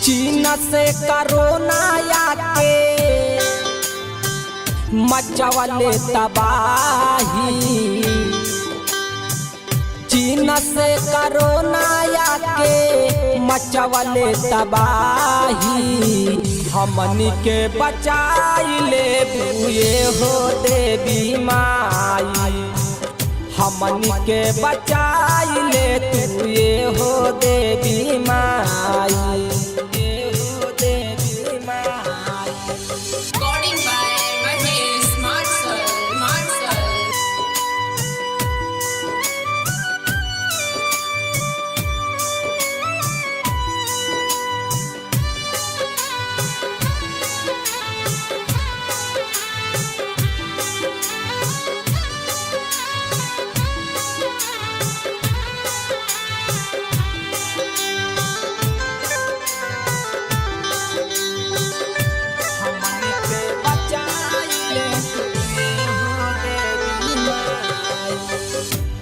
चीन से कोरोना आके मचवले तबाही, चीन से कोरोना आके मचवले तबाही। हमनी के बचाइले बुए हो देवी माई, हमनी के बचाइले तुए हो देवी माई।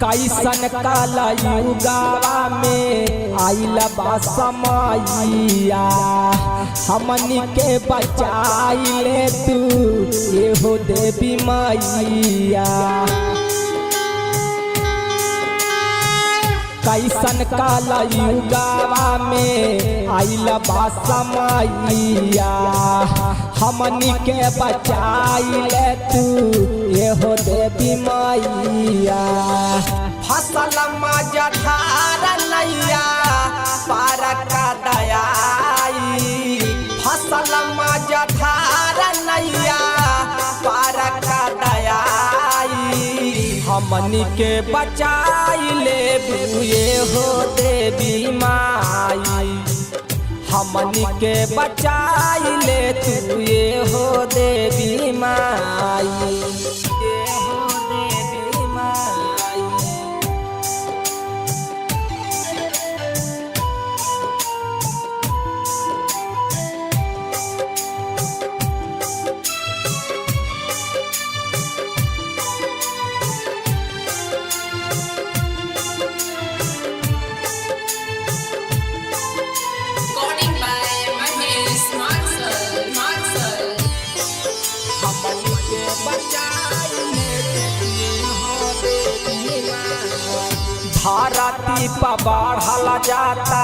कैसन काला युगावा में आइल बा समैया, हमनी के बचाइले तू ये हो देवी मैया। कैसन काला युगावा में आइल बा समैया, हमनी के बचाइले तू ये हो देवी मैया। फसल मजधार नैया पार का दयाई, फसल मजधार नैया पार का दयाई। हमनी के बचाइले बुए हो देवी माई, हमनी के बचाइले तुए हो देवी माई। धरती पर बढ़ल जाता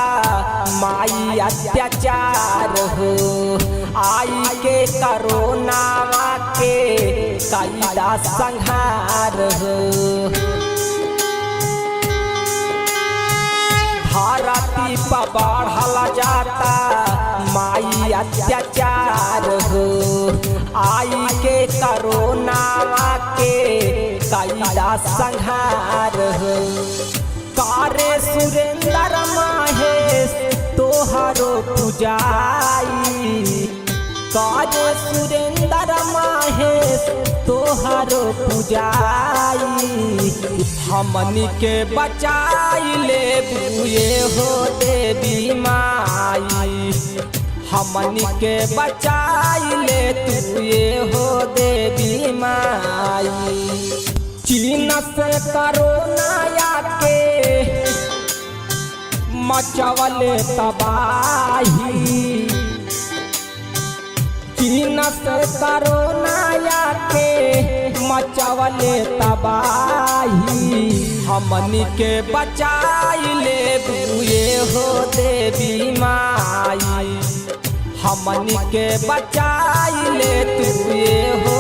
माई अत्याचार हो, आई के कोरोना के कैदा संहार हो। धरती पर बढ़ल जाता माई अत्याचार हो, आई के कोरोना के कैदा संहार हो। कारे सुरेंद्र महेश तोहरो पूजाई, कारे सुरेंद्र महेश तोहरो पूजाई। हमनी के बचाइले बुए हो देवी माई, हमनी के बचाइले तुए हो देवी माई। चीन से कोरोना आके मचवले तबाही, चीन से कोरोना आके मचवले तबाही। हमनी के बचाइले बुए हो देवी माई, हमनी के बचाइले तुए हो